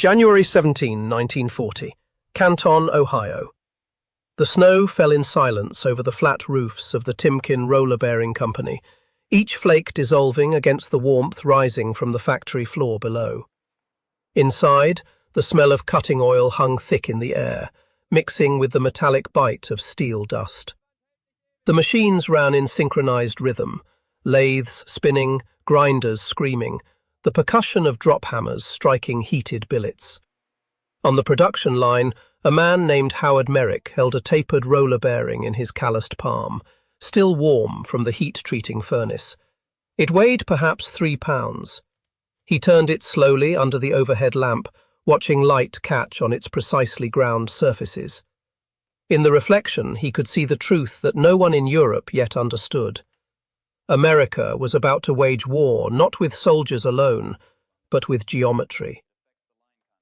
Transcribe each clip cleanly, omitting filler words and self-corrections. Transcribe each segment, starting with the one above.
January 17, 1940, Canton, Ohio. The snow fell in silence over the flat roofs of the Timken Roller Bearing Company, each flake dissolving against the warmth rising from the factory floor below. Inside, the smell of cutting oil hung thick in the air, mixing with the metallic bite of steel dust. The machines ran in synchronized rhythm, lathes spinning, grinders screaming, the percussion of drop hammers striking heated billets. On the production line, a man named Howard Merrick held a tapered roller bearing in his calloused palm, still warm from the heat-treating furnace. It weighed perhaps 3 pounds. He turned it slowly under the overhead lamp, watching light catch on its precisely ground surfaces. In the reflection, he could see the truth that no one in Europe yet understood. America was about to wage war not with soldiers alone, but with geometry.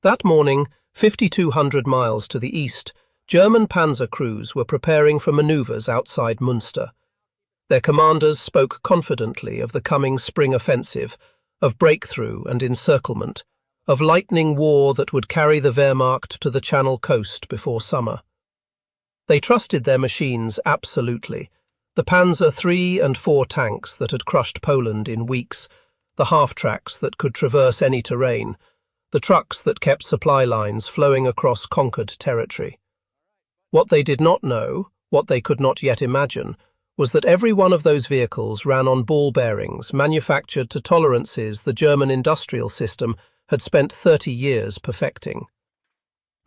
That morning, 5,200 miles to the east, German Panzer crews were preparing for maneuvers outside Münster. Their commanders spoke confidently of the coming spring offensive, of breakthrough and encirclement, of lightning war that would carry the Wehrmacht to the Channel coast before summer. They trusted their machines absolutely. The Panzer III and IV tanks that had crushed Poland in weeks, the half-tracks that could traverse any terrain, the trucks that kept supply lines flowing across conquered territory. What they did not know, what they could not yet imagine, was that every one of those vehicles ran on ball bearings manufactured to tolerances the German industrial system had spent 30 years perfecting.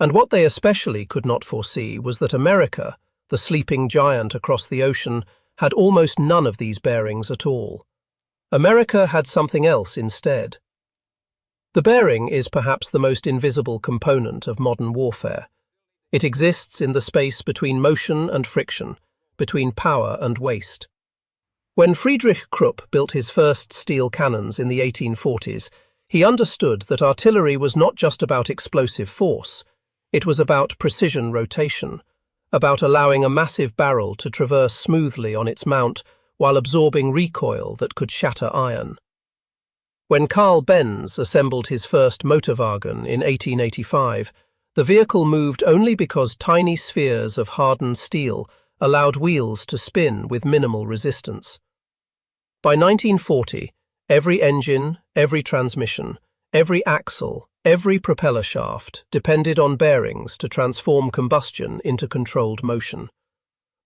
And what they especially could not foresee was that America, the sleeping giant across the ocean, had almost none of these bearings at all. America had something else instead. The bearing is perhaps the most invisible component of modern warfare. It exists in the space between motion and friction, between power and waste. When Friedrich Krupp built his first steel cannons in the 1840s, he understood that artillery was not just about explosive force, it was about precision rotation, about allowing a massive barrel to traverse smoothly on its mount while absorbing recoil that could shatter iron. When Carl Benz assembled his first Motorwagen in 1885, the vehicle moved only because tiny spheres of hardened steel allowed wheels to spin with minimal resistance. By 1940, every engine, every transmission, every axle, every propeller shaft depended on bearings to transform combustion into controlled motion.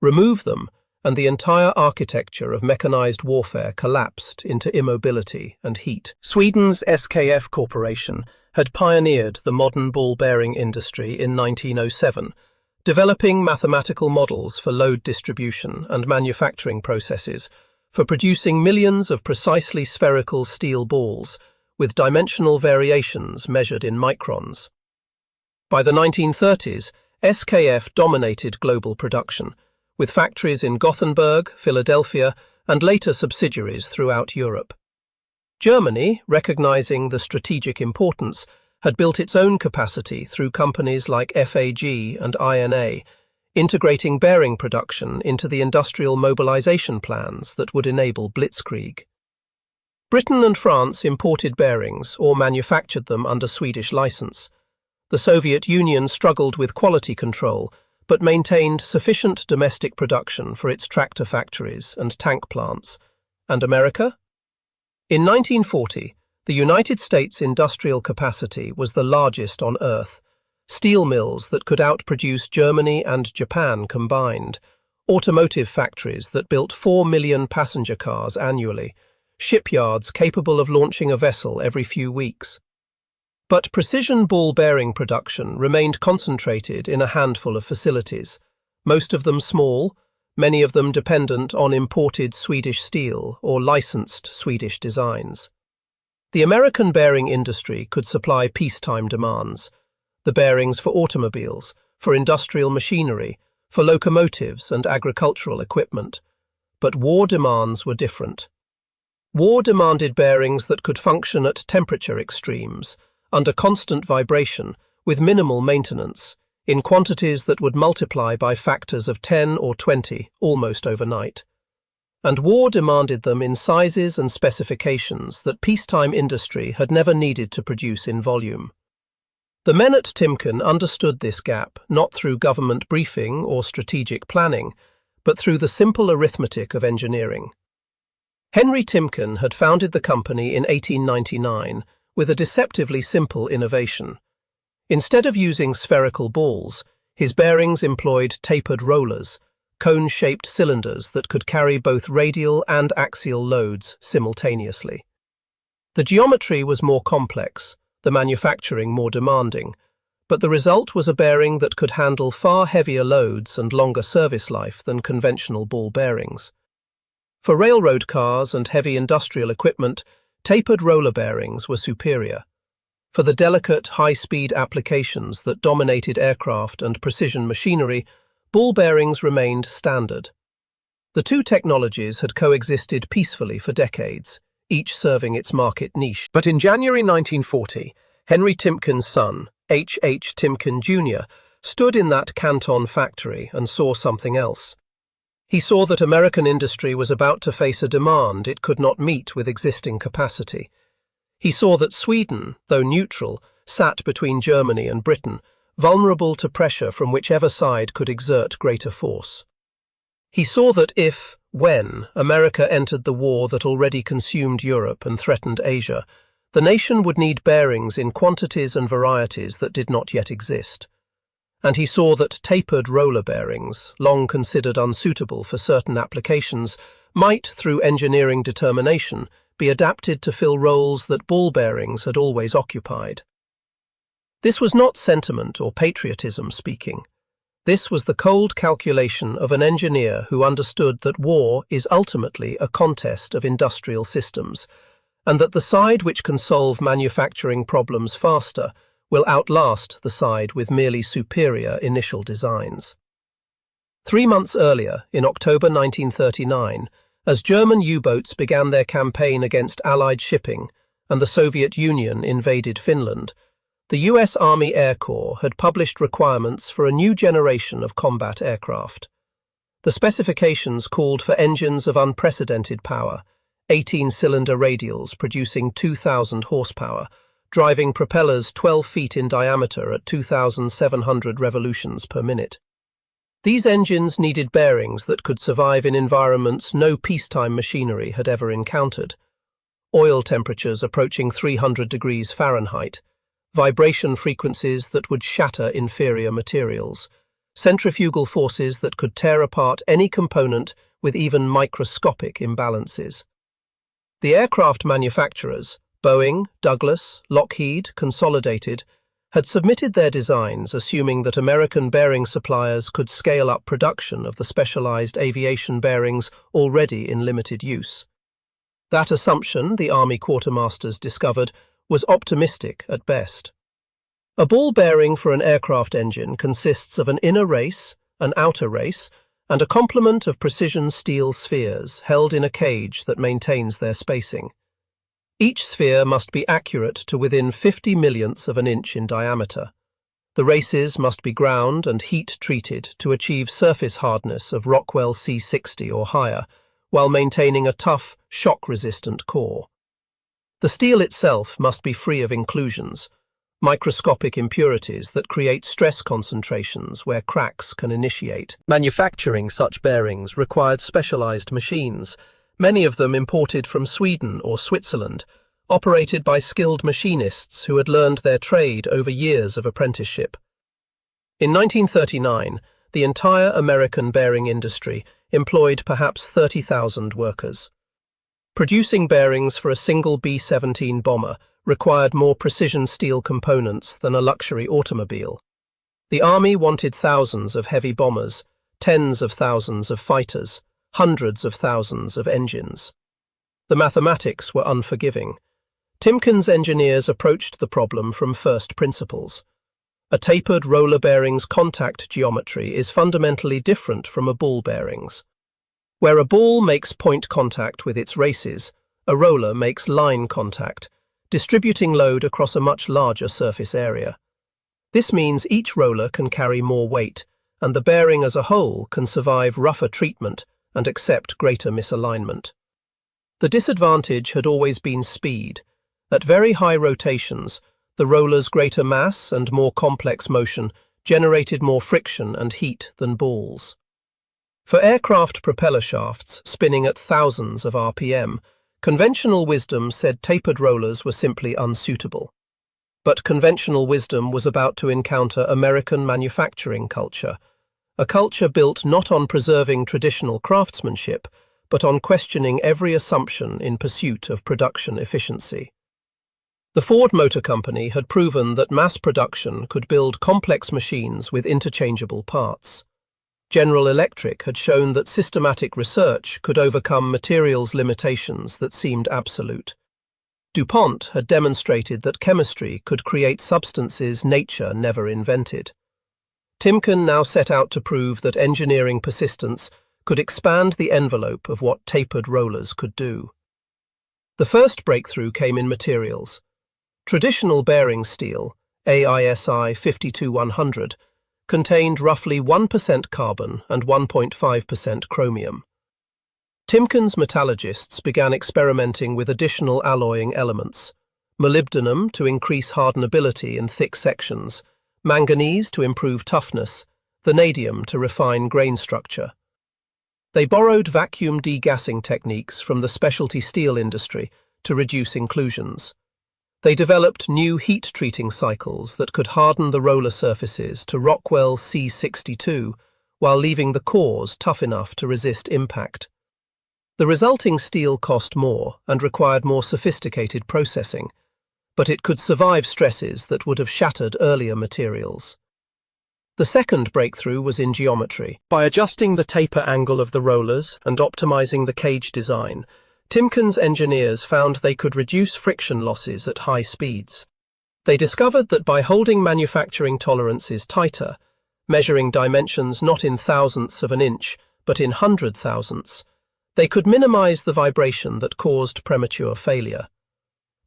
Remove them, and the entire architecture of mechanized warfare collapsed into immobility and heat. Sweden's SKF Corporation had pioneered the modern ball-bearing industry in 1907, developing mathematical models for load distribution and manufacturing processes, for producing millions of precisely spherical steel balls, with dimensional variations measured in microns. By the 1930s, SKF dominated global production, with factories in Gothenburg, Philadelphia, and later subsidiaries throughout Europe. Germany, recognizing the strategic importance, had built its own capacity through companies like FAG and INA, integrating bearing production into the industrial mobilization plans that would enable blitzkrieg. Britain and France imported bearings or manufactured them under Swedish license. The Soviet Union struggled with quality control, but maintained sufficient domestic production for its tractor factories and tank plants. And America? In 1940, the United States' industrial capacity was the largest on Earth. Steel mills that could outproduce Germany and Japan combined, automotive factories that built 4 million passenger cars annually, shipyards capable of launching a vessel every few weeks. But precision ball bearing production remained concentrated in a handful of facilities, most of them small, many of them dependent on imported Swedish steel or licensed Swedish designs. The American bearing industry could supply peacetime demands, the bearings for automobiles, for industrial machinery, for locomotives and agricultural equipment. But war demands were different. War demanded bearings that could function at temperature extremes, under constant vibration, with minimal maintenance, in quantities that would multiply by factors of 10 or 20 almost overnight. And war demanded them in sizes and specifications that peacetime industry had never needed to produce in volume. The men at Timken understood this gap not through government briefing or strategic planning, but through the simple arithmetic of engineering. Henry Timken had founded the company in 1899 with a deceptively simple innovation. Instead of using spherical balls, his bearings employed tapered rollers, cone-shaped cylinders that could carry both radial and axial loads simultaneously. The geometry was more complex, the manufacturing more demanding, but the result was a bearing that could handle far heavier loads and longer service life than conventional ball bearings. For railroad cars and heavy industrial equipment, tapered roller bearings were superior. For the delicate, high-speed applications that dominated aircraft and precision machinery, ball bearings remained standard. The two technologies had coexisted peacefully for decades, each serving its market niche. But in January 1940, Henry Timken's son, H. Timken Jr., stood in that Canton factory and saw something else. He saw that American industry was about to face a demand it could not meet with existing capacity. He saw that Sweden, though neutral, sat between Germany and Britain, vulnerable to pressure from whichever side could exert greater force. He saw that when America entered the war that already consumed Europe and threatened Asia, the nation would need bearings in quantities and varieties that did not yet exist. And he saw that tapered roller bearings, long considered unsuitable for certain applications, might, through engineering determination, be adapted to fill roles that ball bearings had always occupied. This was not sentiment or patriotism speaking. This was the cold calculation of an engineer who understood that war is ultimately a contest of industrial systems, and that the side which can solve manufacturing problems faster will outlast the side with merely superior initial designs. 3 months earlier, in October 1939, as German U-boats began their campaign against Allied shipping and the Soviet Union invaded Finland, the U.S. Army Air Corps had published requirements for a new generation of combat aircraft. The specifications called for engines of unprecedented power, 18-cylinder radials producing 2,000 horsepower, driving propellers 12 feet in diameter at 2,700 revolutions per minute. These engines needed bearings that could survive in environments no peacetime machinery had ever encountered. Oil temperatures approaching 300 degrees Fahrenheit, vibration frequencies that would shatter inferior materials, centrifugal forces that could tear apart any component with even microscopic imbalances. The aircraft manufacturers, Boeing, Douglas, Lockheed, Consolidated, had submitted their designs assuming that American bearing suppliers could scale up production of the specialized aviation bearings already in limited use. That assumption, the Army quartermasters discovered, was optimistic at best. A ball bearing for an aircraft engine consists of an inner race, an outer race, and a complement of precision steel spheres held in a cage that maintains their spacing. Each sphere must be accurate to within 50 millionths of an inch in diameter. The races must be ground and heat-treated to achieve surface hardness of Rockwell C 60 or higher, while maintaining a tough, shock-resistant core. The steel itself must be free of inclusions, microscopic impurities that create stress concentrations where cracks can initiate. Manufacturing such bearings required specialized machines, many of them imported from Sweden or Switzerland, operated by skilled machinists who had learned their trade over years of apprenticeship. In 1939, the entire American bearing industry employed perhaps 30,000 workers. Producing bearings for a single B-17 bomber required more precision steel components than a luxury automobile. The Army wanted thousands of heavy bombers, tens of thousands of fighters, hundreds of thousands of engines. The mathematics were unforgiving. Timken's engineers approached the problem from first principles. A tapered roller bearing's contact geometry is fundamentally different from a ball bearing's. Where a ball makes point contact with its races, a roller makes line contact, distributing load across a much larger surface area. This means each roller can carry more weight, and the bearing as a whole can survive rougher treatment and accept greater misalignment. The disadvantage had always been speed. At very high rotations, The roller's greater mass and more complex motion generated more friction and heat than balls. For aircraft propeller shafts spinning at thousands of RPM, conventional wisdom said tapered rollers were simply unsuitable. But conventional wisdom was about to encounter American manufacturing culture, a culture built not on preserving traditional craftsmanship, but on questioning every assumption in pursuit of production efficiency. The Ford Motor Company had proven that mass production could build complex machines with interchangeable parts. General Electric had shown that systematic research could overcome materials limitations that seemed absolute. DuPont had demonstrated that chemistry could create substances nature never invented. Timken now set out to prove that engineering persistence could expand the envelope of what tapered rollers could do. The first breakthrough came in materials. Traditional bearing steel, AISI 52100, contained roughly 1% carbon and 1.5% chromium. Timken's metallurgists began experimenting with additional alloying elements: molybdenum to increase hardenability in thick sections, manganese to improve toughness, vanadium to refine grain structure. They borrowed vacuum degassing techniques from the specialty steel industry to reduce inclusions. They developed new heat-treating cycles that could harden the roller surfaces to Rockwell C62 while leaving the cores tough enough to resist impact. The resulting steel cost more and required more sophisticated processing, but it could survive stresses that would have shattered earlier materials. The second breakthrough was in geometry. By adjusting the taper angle of the rollers and optimizing the cage design, Timken's engineers found they could reduce friction losses at high speeds. They discovered that by holding manufacturing tolerances tighter, measuring dimensions not in thousandths of an inch, but in hundred thousandths, they could minimize the vibration that caused premature failure.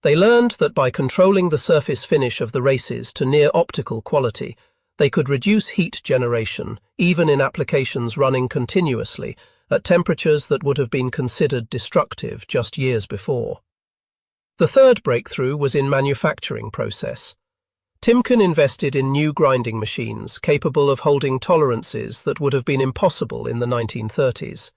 They learned that by controlling the surface finish of the races to near optical quality, they could reduce heat generation, even in applications running continuously, at temperatures that would have been considered destructive just years before. The third breakthrough was in manufacturing process. Timken invested in new grinding machines capable of holding tolerances that would have been impossible in the 1930s.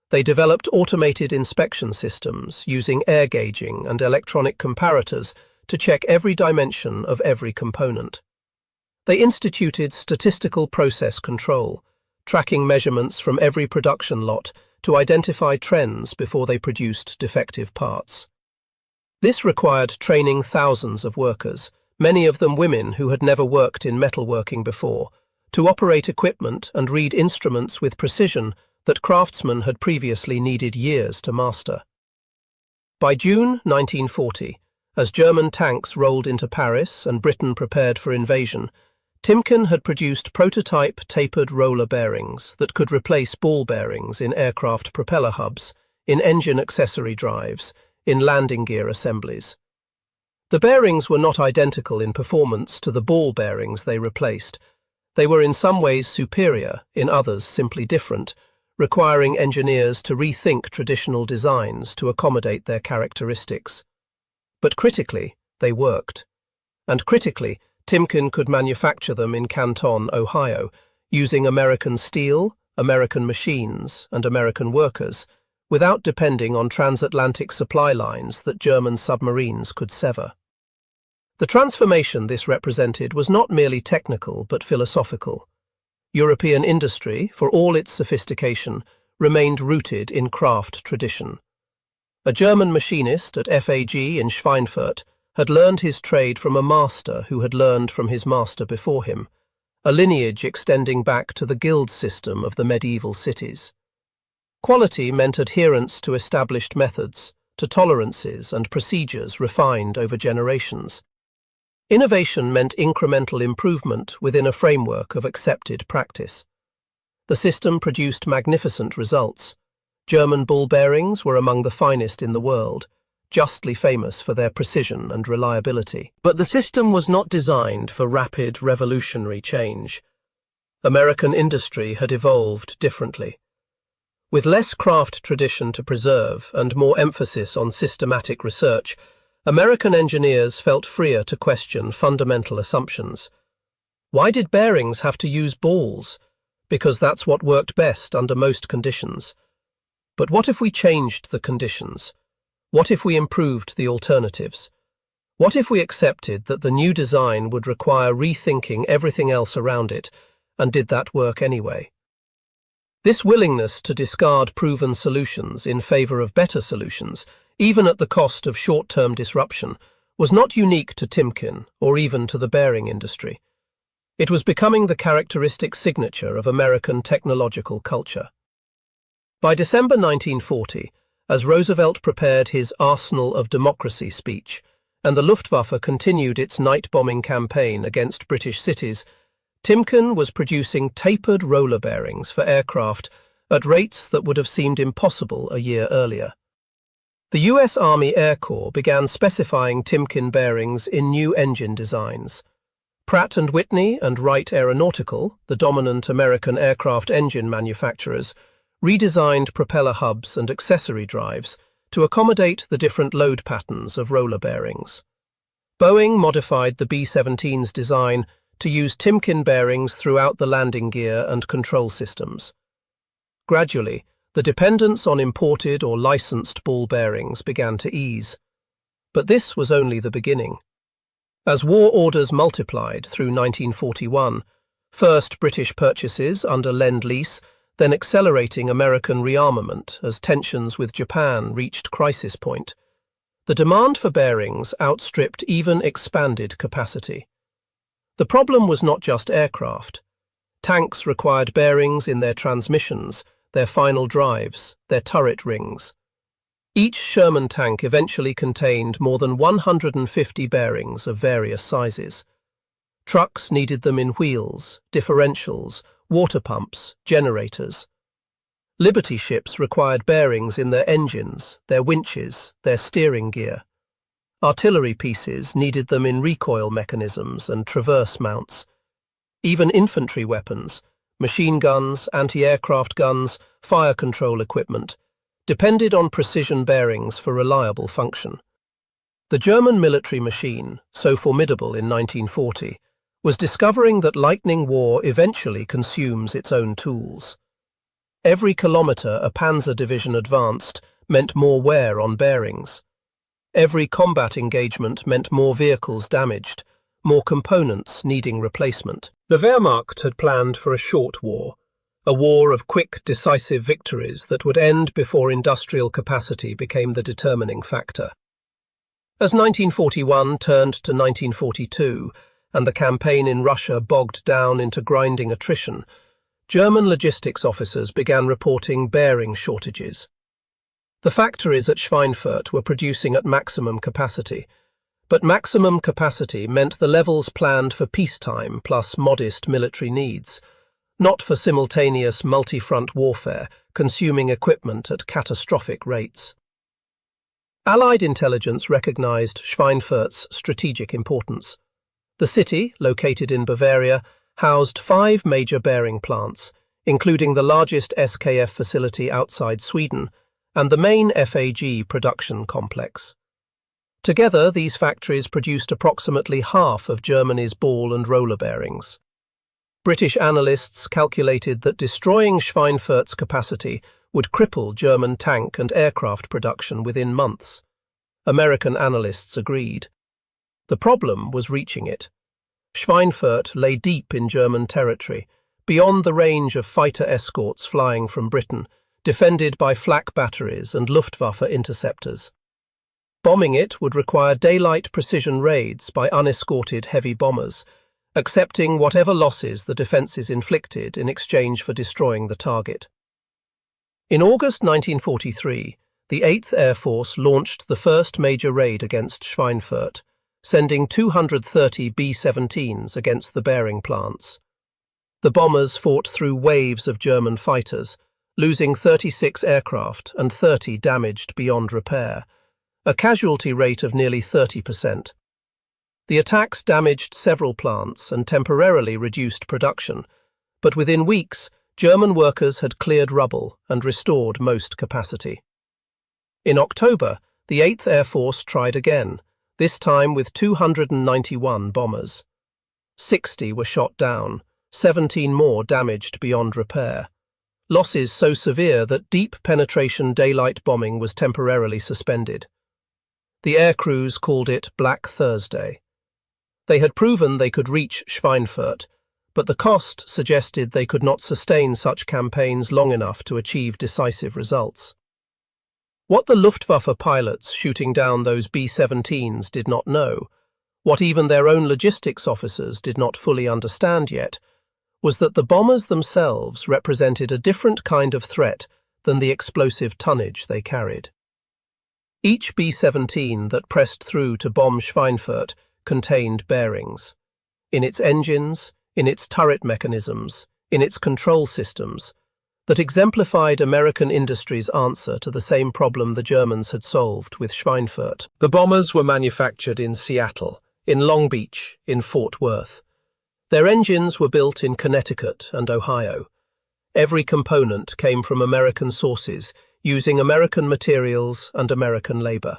They developed automated inspection systems using air gauging and electronic comparators to check every dimension of every component. They instituted statistical process control, tracking measurements from every production lot to identify trends before they produced defective parts. This required training thousands of workers, many of them women who had never worked in metalworking before, to operate equipment and read instruments with precision that craftsmen had previously needed years to master. By June 1940, as German tanks rolled into Paris and Britain prepared for invasion, Timken had produced prototype tapered roller bearings that could replace ball bearings in aircraft propeller hubs, in engine accessory drives, in landing gear assemblies. The bearings were not identical in performance to the ball bearings they replaced. They were in some ways superior, in others simply different, requiring engineers to rethink traditional designs to accommodate their characteristics. But critically, they worked. And critically, Timken could manufacture them in Canton, Ohio, using American steel, American machines, and American workers, without depending on transatlantic supply lines that German submarines could sever. The transformation this represented was not merely technical but philosophical. European industry, for all its sophistication, remained rooted in craft tradition. A German machinist at FAG in Schweinfurt had learned his trade from a master who had learned from his master before him, a lineage extending back to the guild system of the medieval cities. Quality meant adherence to established methods, to tolerances and procedures refined over generations. Innovation meant incremental improvement within a framework of accepted practice. The system produced magnificent results. German ball bearings were among the finest in the world, justly famous for their precision and reliability. But the system was not designed for rapid, revolutionary change. American industry had evolved differently. With less craft tradition to preserve and more emphasis on systematic research, American engineers felt freer to question fundamental assumptions. Why did bearings have to use balls? Because that's what worked best under most conditions. But what if we changed the conditions? What if we improved the alternatives? What if we accepted that the new design would require rethinking everything else around it, and did that work anyway? This willingness to discard proven solutions in favor of better solutions, even at the cost of short-term disruption, was not unique to Timken or even to the bearing industry. It was becoming the characteristic signature of American technological culture. By December 1940, as Roosevelt prepared his Arsenal of Democracy speech, and the Luftwaffe continued its night-bombing campaign against British cities, Timken was producing tapered roller bearings for aircraft at rates that would have seemed impossible a year earlier. The US Army Air Corps began specifying Timken bearings in new engine designs. Pratt Whitney and Wright Aeronautical, the dominant American aircraft engine manufacturers, redesigned propeller hubs and accessory drives to accommodate the different load patterns of roller bearings. Boeing modified the B-17's design to use Timken bearings throughout the landing gear and control systems. Gradually, the dependence on imported or licensed ball bearings began to ease. But this was only the beginning. As war orders multiplied through 1941, first British purchases under Lend-Lease, then accelerating American rearmament as tensions with Japan reached crisis point, the demand for bearings outstripped even expanded capacity. The problem was not just aircraft. Tanks required bearings in their transmissions, their final drives, their turret rings. Each Sherman tank eventually contained more than 150 bearings of various sizes. Trucks needed them in wheels, differentials, water pumps, generators. Liberty ships required bearings in their engines, their winches, their steering gear. Artillery pieces needed them in recoil mechanisms and traverse mounts. Even infantry weapons, machine guns, anti-aircraft guns, fire control equipment, depended on precision bearings for reliable function. The German military machine, so formidable in 1940, was discovering that lightning war eventually consumes its own tools. Every kilometre a Panzer division advanced meant more wear on bearings. Every combat engagement meant more vehicles damaged, more components needing replacement. The Wehrmacht had planned for a short war, a war of quick, decisive victories that would end before industrial capacity became the determining factor. As 1941 turned to 1942, and the campaign in Russia bogged down into grinding attrition, German logistics officers began reporting bearing shortages. The factories at Schweinfurt were producing at maximum capacity, but maximum capacity meant the levels planned for peacetime plus modest military needs, not for simultaneous multi-front warfare, consuming equipment at catastrophic rates. Allied intelligence recognized Schweinfurt's strategic importance. The city, located in Bavaria, housed 5 major bearing plants, including the largest SKF facility outside Sweden, and the main FAG production complex. Together, these factories produced approximately half of Germany's ball and roller bearings. British analysts calculated that destroying Schweinfurt's capacity would cripple German tank and aircraft production within months. American analysts agreed. The problem was reaching it. Schweinfurt lay deep in German territory, beyond the range of fighter escorts flying from Britain, defended by flak batteries and Luftwaffe interceptors. Bombing it would require daylight precision raids by unescorted heavy bombers, accepting whatever losses the defences inflicted in exchange for destroying the target. In August 1943, the 8th Air Force launched the first major raid against Schweinfurt, sending 230 B-17s against the bearing plants. The bombers fought through waves of German fighters, losing 36 aircraft and 30 damaged beyond repair, a casualty rate of nearly 30%. The attacks damaged several plants and temporarily reduced production, but within weeks, German workers had cleared rubble and restored most capacity. In October, the 8th Air Force tried again, this time with 291 bombers. 60 were shot down, 17 more damaged beyond repair. Losses so severe that deep penetration daylight bombing was temporarily suspended. The air crews called it Black Thursday. They had proven they could reach Schweinfurt, but the cost suggested they could not sustain such campaigns long enough to achieve decisive results. What the Luftwaffe pilots shooting down those B-17s did not know, what even their own logistics officers did not fully understand yet, was that the bombers themselves represented a different kind of threat than the explosive tonnage they carried. Each B-17 that pressed through to bomb Schweinfurt contained bearings. In its engines, in its turret mechanisms, in its control systems, that exemplified American industry's answer to the same problem the Germans had solved with Schweinfurt. The bombers were manufactured in Seattle, in Long Beach, in Fort Worth. Their engines were built in Connecticut and Ohio. Every component came from American sources, using American materials and American labor.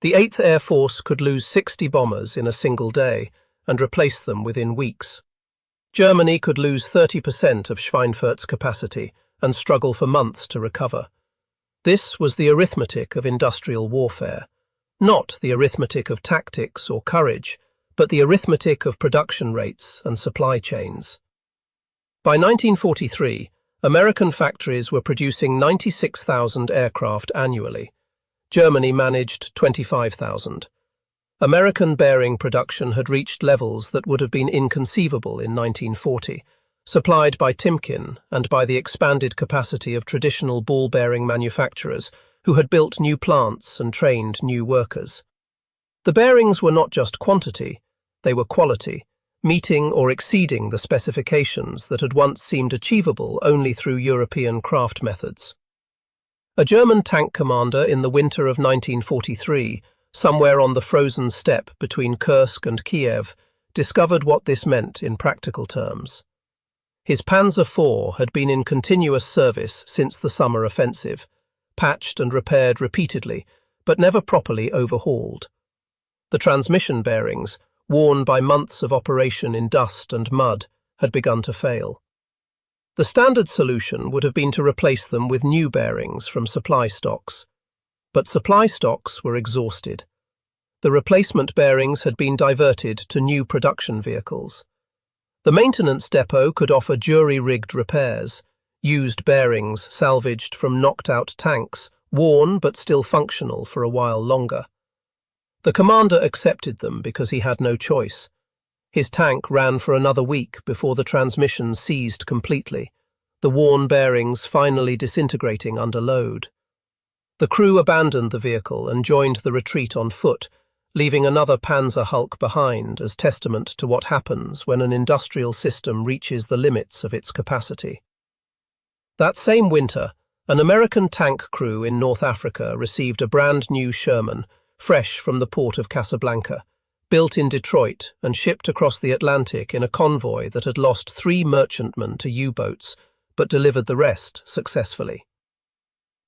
The 8th Air Force could lose 60 bombers in a single day and replace them within weeks. Germany could lose 30% of Schweinfurt's capacity and struggle for months to recover. This was the arithmetic of industrial warfare, not the arithmetic of tactics or courage, but the arithmetic of production rates and supply chains. By 1943, American factories were producing 96,000 aircraft annually. Germany managed 25,000. American bearing production had reached levels that would have been inconceivable in 1940, supplied by Timken and by the expanded capacity of traditional ball-bearing manufacturers who had built new plants and trained new workers. The bearings were not just quantity, they were quality, meeting or exceeding the specifications that had once seemed achievable only through European craft methods. A German tank commander in the winter of 1943, somewhere on the frozen steppe between Kursk and Kiev, discovered what this meant in practical terms. His Panzer IV had been in continuous service since the summer offensive, patched and repaired repeatedly, but never properly overhauled. The transmission bearings, worn by months of operation in dust and mud, had begun to fail. The standard solution would have been to replace them with new bearings from supply stocks. But supply stocks were exhausted. The replacement bearings had been diverted to new production vehicles. The maintenance depot could offer jury-rigged repairs, used bearings salvaged from knocked-out tanks, worn but still functional for a while longer. The commander accepted them because he had no choice. His tank ran for another week before the transmission seized completely, the worn bearings finally disintegrating under load. The crew abandoned the vehicle and joined the retreat on foot, leaving another Panzer hulk behind as testament to what happens when an industrial system reaches the limits of its capacity. That same winter, an American tank crew in North Africa received a brand new Sherman, fresh from the port of Casablanca, built in Detroit and shipped across the Atlantic in a convoy that had lost 3 merchantmen to U-boats, but delivered the rest successfully.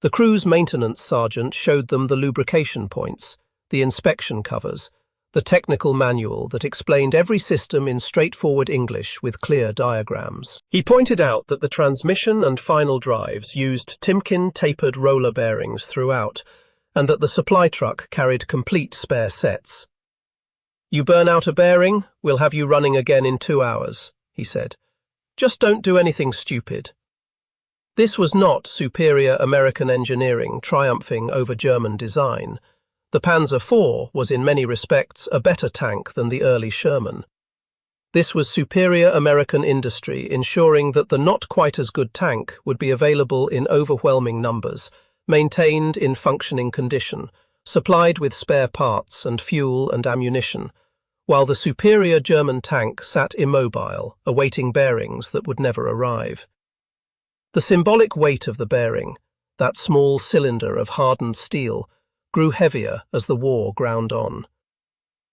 The crew's maintenance sergeant showed them the lubrication points, the inspection covers, the technical manual that explained every system in straightforward English with clear diagrams. He pointed out that the transmission and final drives used Timken tapered roller bearings throughout, and that the supply truck carried complete spare sets. "You burn out a bearing, we'll have you running again in 2 hours," he said. "Just don't do anything stupid." This was not superior American engineering triumphing over German design. The Panzer IV was in many respects a better tank than the early Sherman. This was superior American industry ensuring that the not-quite-as-good tank would be available in overwhelming numbers, maintained in functioning condition, supplied with spare parts and fuel and ammunition, while the superior German tank sat immobile, awaiting bearings that would never arrive. The symbolic weight of the bearing, that small cylinder of hardened steel, grew heavier as the war ground on.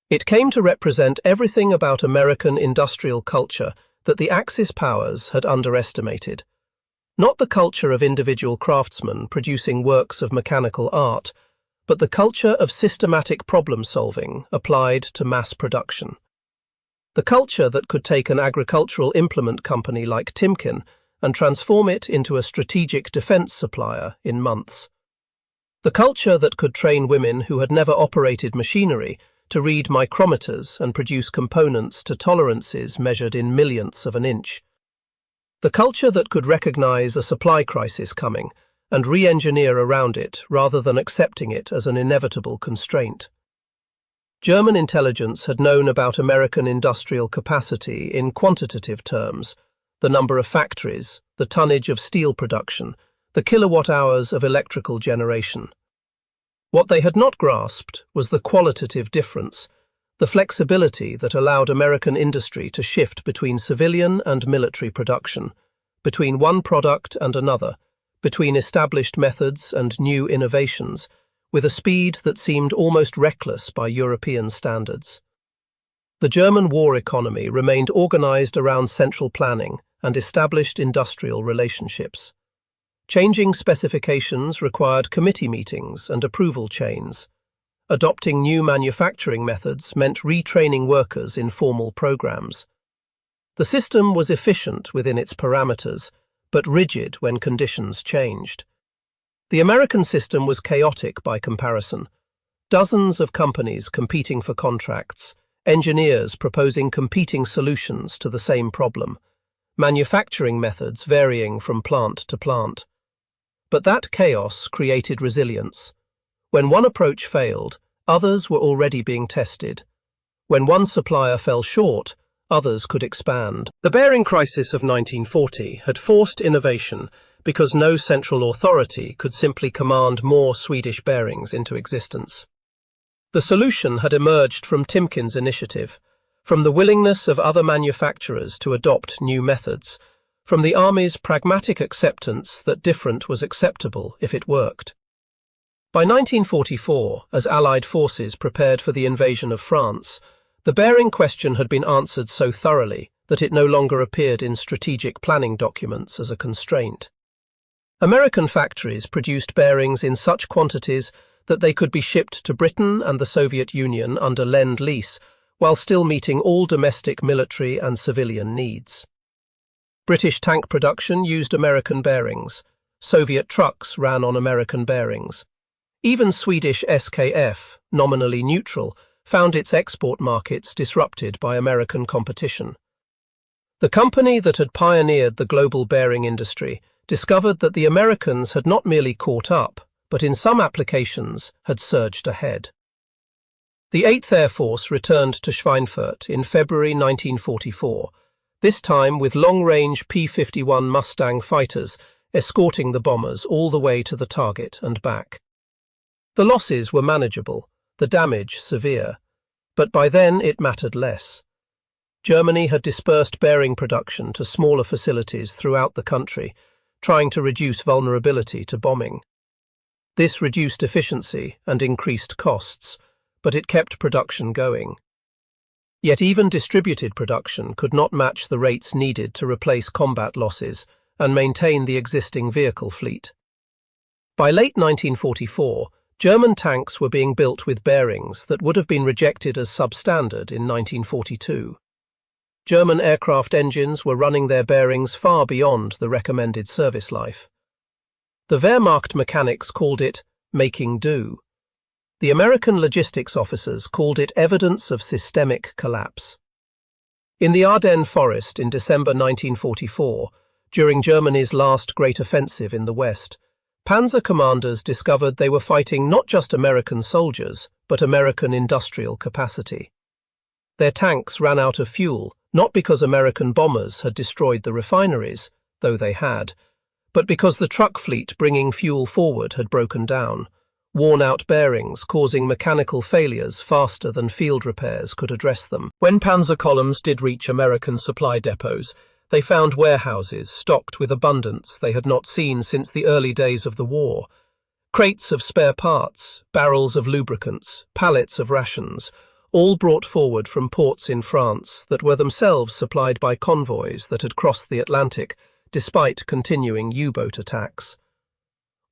It came to represent everything about American industrial culture that the Axis powers had underestimated. Not the culture of individual craftsmen producing works of mechanical art, but the culture of systematic problem-solving applied to mass production. The culture that could take an agricultural implement company like Timken and transform it into a strategic defense supplier in months. The culture that could train women who had never operated machinery to read micrometers and produce components to tolerances measured in millionths of an inch. The culture that could recognize a supply crisis coming and re-engineer around it rather than accepting it as an inevitable constraint. German intelligence had known about American industrial capacity in quantitative terms, the number of factories, the tonnage of steel production, the kilowatt-hours of electrical generation. What they had not grasped was the qualitative difference, the flexibility that allowed American industry to shift between civilian and military production, between one product and another, between established methods and new innovations, with a speed that seemed almost reckless by European standards. The German war economy remained organized around central planning and established industrial relationships. Changing specifications required committee meetings and approval chains. Adopting new manufacturing methods meant retraining workers in formal programs. The system was efficient within its parameters, but rigid when conditions changed. The American system was chaotic by comparison. Dozens of companies competing for contracts, engineers proposing competing solutions to the same problem, manufacturing methods varying from plant to plant. But that chaos created resilience. When one approach failed, others were already being tested. When one supplier fell short, others could expand. The bearing crisis of 1940 had forced innovation because no central authority could simply command more Swedish bearings into existence. The solution had emerged from Timken's initiative, from the willingness of other manufacturers to adopt new methods, from the Army's pragmatic acceptance that different was acceptable if it worked. By 1944, as Allied forces prepared for the invasion of France, the bearing question had been answered so thoroughly that it no longer appeared in strategic planning documents as a constraint. American factories produced bearings in such quantities that they could be shipped to Britain and the Soviet Union under Lend-Lease, while still meeting all domestic military and civilian needs. British tank production used American bearings. Soviet trucks ran on American bearings. Even Swedish SKF, nominally neutral, found its export markets disrupted by American competition. The company that had pioneered the global bearing industry discovered that the Americans had not merely caught up, but in some applications had surged ahead. The 8th Air Force returned to Schweinfurt in February 1944, this time with long-range P-51 Mustang fighters escorting the bombers all the way to the target and back. The losses were manageable, the damage severe, but by then it mattered less. Germany had dispersed bearing production to smaller facilities throughout the country, trying to reduce vulnerability to bombing. This reduced efficiency and increased costs, but it kept production going. Yet even distributed production could not match the rates needed to replace combat losses and maintain the existing vehicle fleet. By late 1944, German tanks were being built with bearings that would have been rejected as substandard in 1942. German aircraft engines were running their bearings far beyond the recommended service life. The Wehrmacht mechanics called it making do. The American logistics officers called it evidence of systemic collapse. In the Ardennes forest in December 1944, during Germany's last great offensive in the West, Panzer commanders discovered they were fighting not just American soldiers, but American industrial capacity. Their tanks ran out of fuel, not because American bombers had destroyed the refineries, though they had, but because the truck fleet bringing fuel forward had broken down. Worn-out bearings causing mechanical failures faster than field repairs could address them. When panzer columns did reach American supply depots, they found warehouses stocked with abundance they had not seen since the early days of the war. Crates of spare parts, barrels of lubricants, pallets of rations, all brought forward from ports in France that were themselves supplied by convoys that had crossed the Atlantic, despite continuing U-boat attacks.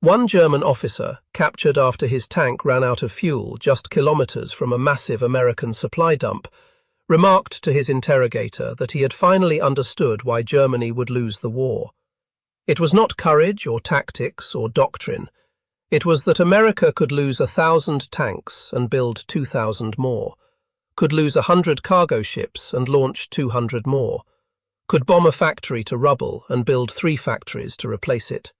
One German officer, captured after his tank ran out of fuel just kilometers from a massive American supply dump, remarked to his interrogator that he had finally understood why Germany would lose the war. It was not courage or tactics or doctrine. It was that America could lose 1,000 tanks and build 2,000 more, could lose 100 cargo ships and launch 200 more, could bomb a factory to rubble and build 3 factories to replace it.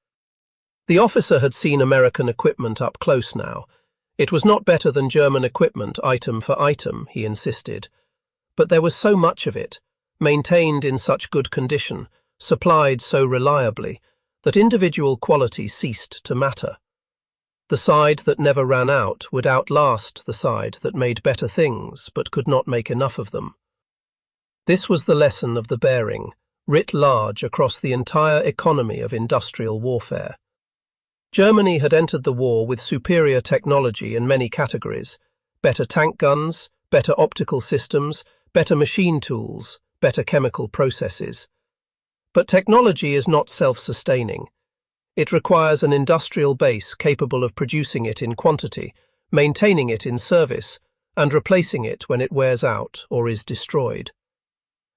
The officer had seen American equipment up close now. It was not better than German equipment item for item, he insisted. But there was so much of it, maintained in such good condition, supplied so reliably, that individual quality ceased to matter. The side that never ran out would outlast the side that made better things but could not make enough of them. This was the lesson of the bearing, writ large across the entire economy of industrial warfare. Germany had entered the war with superior technology in many categories: better tank guns, better optical systems, better machine tools, better chemical processes. But technology is not self-sustaining. It requires an industrial base capable of producing it in quantity, maintaining it in service, and replacing it when it wears out or is destroyed.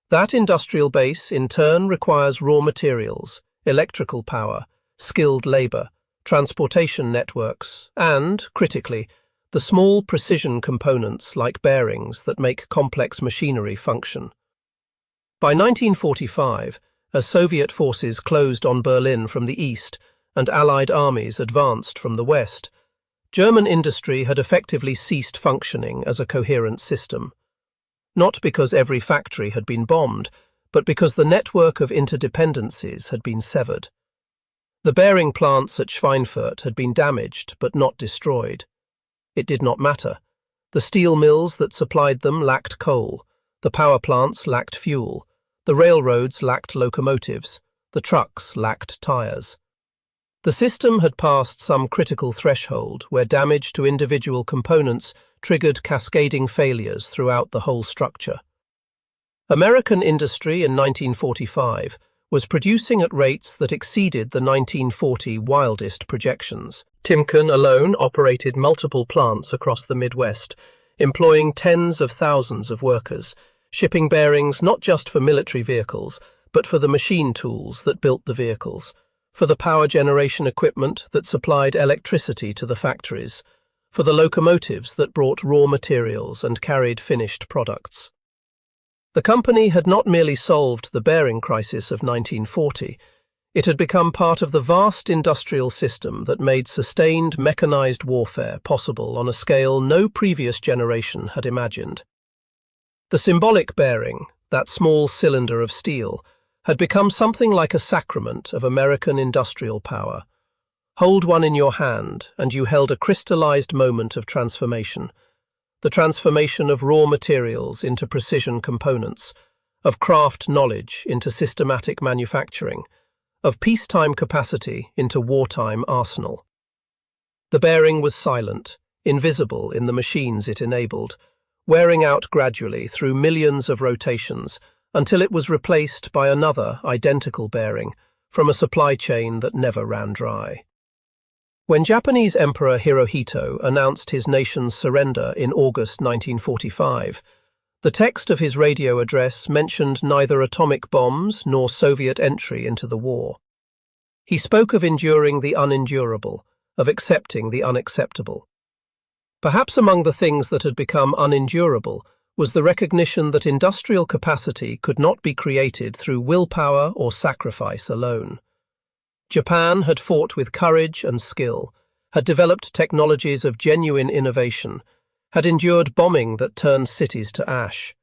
That industrial base, in turn, requires raw materials, electrical power, skilled labor, transportation networks, and, critically, the small precision components like bearings that make complex machinery function. By 1945, as Soviet forces closed on Berlin from the east and Allied armies advanced from the west, German industry had effectively ceased functioning as a coherent system. Not because every factory had been bombed, but because the network of interdependencies had been severed. The bearing plants at Schweinfurt had been damaged but not destroyed. It did not matter. The steel mills that supplied them lacked coal, the power plants lacked fuel, the railroads lacked locomotives, the trucks lacked tires. The system had passed some critical threshold where damage to individual components triggered cascading failures throughout the whole structure. American industry in 1945 was producing at rates that exceeded the 1940 wildest projections. Timken alone operated multiple plants across the Midwest, employing tens of thousands of workers, shipping bearings not just for military vehicles, but for the machine tools that built the vehicles, for the power generation equipment that supplied electricity to the factories, for the locomotives that brought raw materials and carried finished products. The company had not merely solved the bearing crisis of 1940, it had become part of the vast industrial system that made sustained mechanized warfare possible on a scale no previous generation had imagined. The symbolic bearing, that small cylinder of steel, had become something like a sacrament of American industrial power. Hold one in your hand, and you held a crystallized moment of transformation. The transformation of raw materials into precision components, of craft knowledge into systematic manufacturing, of peacetime capacity into wartime arsenal. The bearing was silent, invisible in the machines it enabled, wearing out gradually through millions of rotations until it was replaced by another identical bearing from a supply chain that never ran dry. When Japanese Emperor Hirohito announced his nation's surrender in August 1945, the text of his radio address mentioned neither atomic bombs nor Soviet entry into the war. He spoke of enduring the unendurable, of accepting the unacceptable. Perhaps among the things that had become unendurable was the recognition that industrial capacity could not be created through willpower or sacrifice alone. Japan had fought with courage and skill, had developed technologies of genuine innovation, had endured bombing that turned cities to ash.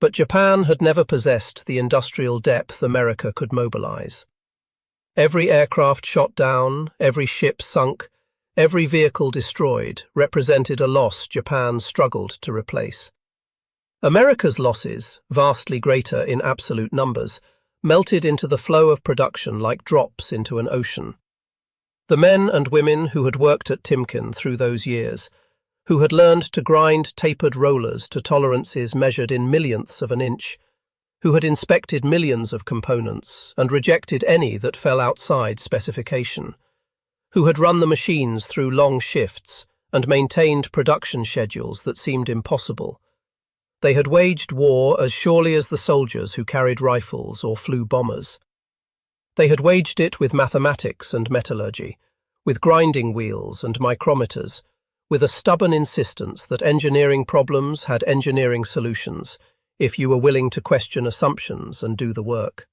But Japan had never possessed the industrial depth America could mobilize. Every aircraft shot down, every ship sunk, every vehicle destroyed represented a loss Japan struggled to replace. America's losses, vastly greater in absolute numbers, melted into the flow of production like drops into an ocean. The men and women who had worked at Timken through those years, who had learned to grind tapered rollers to tolerances measured in millionths of an inch, who had inspected millions of components and rejected any that fell outside specification, who had run the machines through long shifts and maintained production schedules that seemed impossible. They had waged war as surely as the soldiers who carried rifles or flew bombers. They had waged it with mathematics and metallurgy, with grinding wheels and micrometers, with a stubborn insistence that engineering problems had engineering solutions, if you were willing to question assumptions and do the work.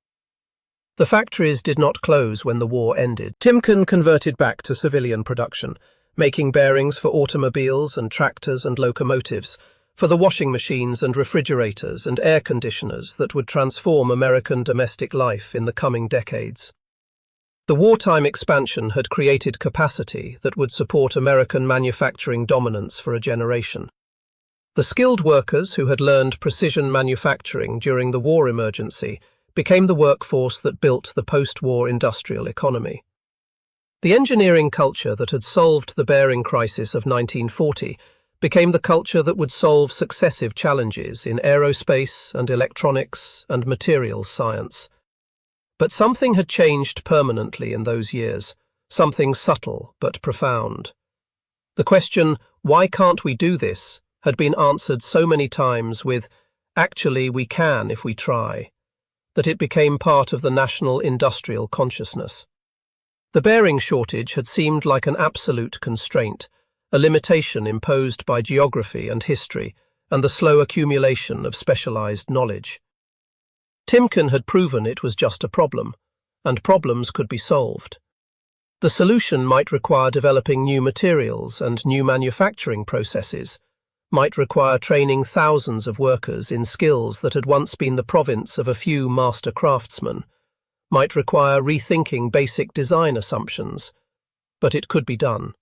The factories did not close when the war ended. Timken converted back to civilian production, making bearings for automobiles and tractors and locomotives, for the washing machines and refrigerators and air conditioners that would transform American domestic life in the coming decades. The wartime expansion had created capacity that would support American manufacturing dominance for a generation. The skilled workers who had learned precision manufacturing during the war emergency became the workforce that built the post-war industrial economy. The engineering culture that had solved the bearing crisis of 1940 became the culture that would solve successive challenges in aerospace and electronics and materials science. But something had changed permanently in those years, something subtle but profound. The question, "Why can't we do this?" had been answered so many times with, "Actually, we can if we try," that it became part of the national industrial consciousness. The bearing shortage had seemed like an absolute constraint, a limitation imposed by geography and history and the slow accumulation of specialized knowledge. Timken had proven it was just a problem, and problems could be solved. The solution might require developing new materials and new manufacturing processes, might require training thousands of workers in skills that had once been the province of a few master craftsmen, might require rethinking basic design assumptions, but it could be done.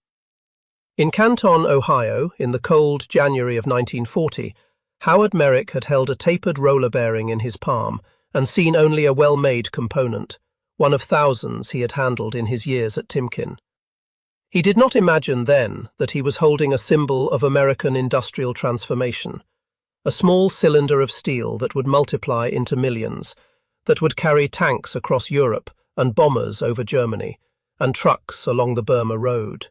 In Canton, Ohio, in the cold January of 1940, Howard Merrick had held a tapered roller bearing in his palm and seen only a well-made component, one of thousands he had handled in his years at Timken. He did not imagine then that he was holding a symbol of American industrial transformation, a small cylinder of steel that would multiply into millions, that would carry tanks across Europe and bombers over Germany, and trucks along the Burma Road.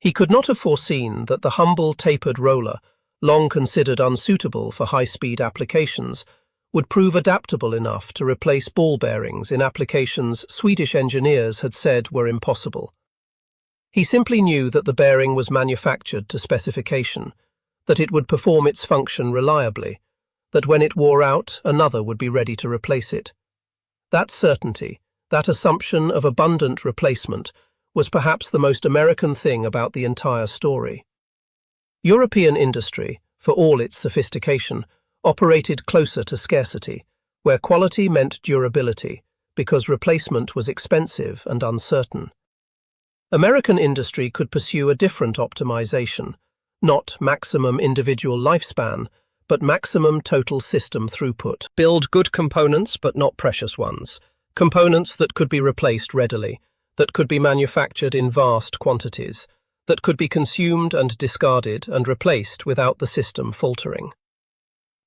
He could not have foreseen that the humble tapered roller, long considered unsuitable for high-speed applications, would prove adaptable enough to replace ball bearings in applications Swedish engineers had said were impossible. He simply knew that the bearing was manufactured to specification, that it would perform its function reliably, that when it wore out, another would be ready to replace it. That certainty, that assumption of abundant replacement, was perhaps the most American thing about the entire story. European industry, for all its sophistication, operated closer to scarcity, where quality meant durability, because replacement was expensive and uncertain. American industry could pursue a different optimization, not maximum individual lifespan, but maximum total system throughput. Build good components, but not precious ones. Components that could be replaced readily, that could be manufactured in vast quantities, that could be consumed and discarded and replaced without the system faltering.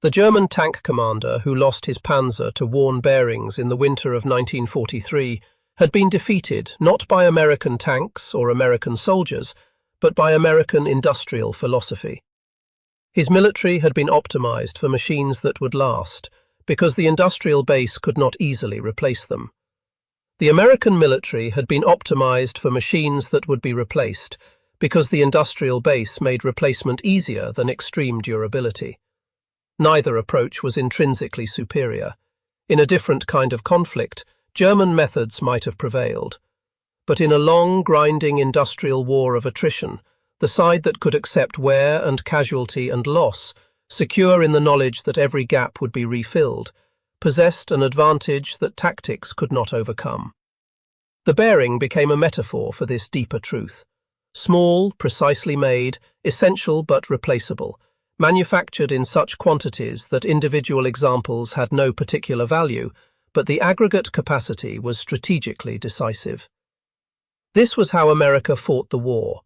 The German tank commander who lost his Panzer to worn bearings in the winter of 1943 had been defeated not by American tanks or American soldiers, but by American industrial philosophy. His military had been optimized for machines that would last, because the industrial base could not easily replace them. The American military had been optimized for machines that would be replaced, because the industrial base made replacement easier than extreme durability. Neither approach was intrinsically superior. In a different kind of conflict, German methods might have prevailed. But in a long, grinding industrial war of attrition, the side that could accept wear and casualty and loss, secure in the knowledge that every gap would be refilled, possessed an advantage that tactics could not overcome. The bearing became a metaphor for this deeper truth. Small, precisely made, essential but replaceable, manufactured in such quantities that individual examples had no particular value, but the aggregate capacity was strategically decisive. This was how America fought the war,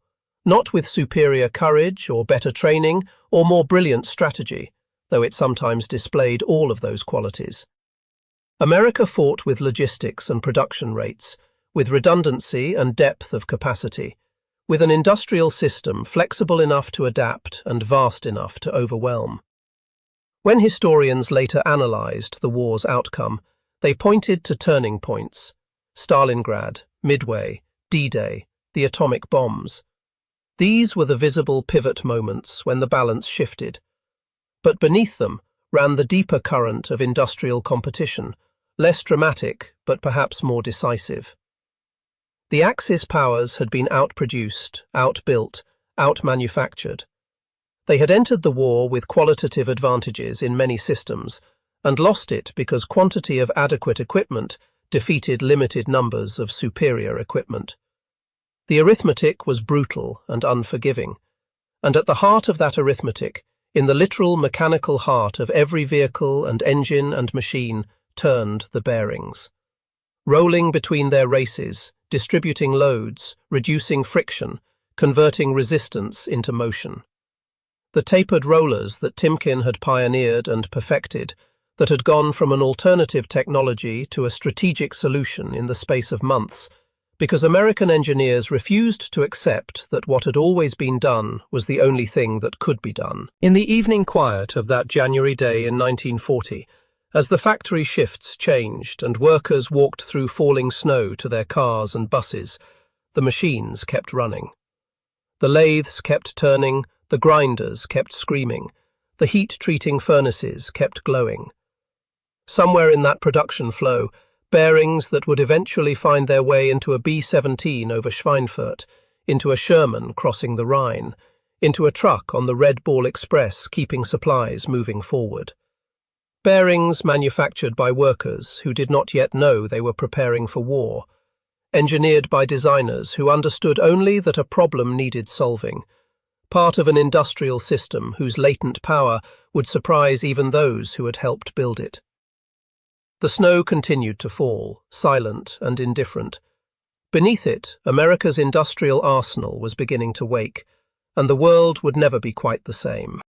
not with superior courage or better training or more brilliant strategy, though it sometimes displayed all of those qualities. America fought with logistics and production rates, with redundancy and depth of capacity, with an industrial system flexible enough to adapt and vast enough to overwhelm. When historians later analysed the war's outcome, they pointed to turning points: Stalingrad, Midway, D-Day, the atomic bombs. These were the visible pivot moments when the balance shifted. But beneath them ran the deeper current of industrial competition, less dramatic but perhaps more decisive. The Axis powers had been outproduced, outbuilt, outmanufactured. They had entered the war with qualitative advantages in many systems, and lost it because quantity of adequate equipment defeated limited numbers of superior equipment. The arithmetic was brutal and unforgiving, and at the heart of that arithmetic, in the literal mechanical heart of every vehicle and engine and machine, turned the bearings. Rolling between their races, distributing loads, reducing friction, converting resistance into motion. The tapered rollers that Timken had pioneered and perfected, that had gone from an alternative technology to a strategic solution in the space of months, because American engineers refused to accept that what had always been done was the only thing that could be done. In the evening quiet of that January day in 1940, as the factory shifts changed and workers walked through falling snow to their cars and buses, the machines kept running. The lathes kept turning, the grinders kept screaming, the heat-treating furnaces kept glowing. Somewhere in that production flow, bearings that would eventually find their way into a B-17 over Schweinfurt, into a Sherman crossing the Rhine, into a truck on the Red Ball Express keeping supplies moving forward. Bearings manufactured by workers who did not yet know they were preparing for war, engineered by designers who understood only that a problem needed solving, part of an industrial system whose latent power would surprise even those who had helped build it. The snow continued to fall, silent and indifferent. Beneath it, America's industrial arsenal was beginning to wake, and the world would never be quite the same.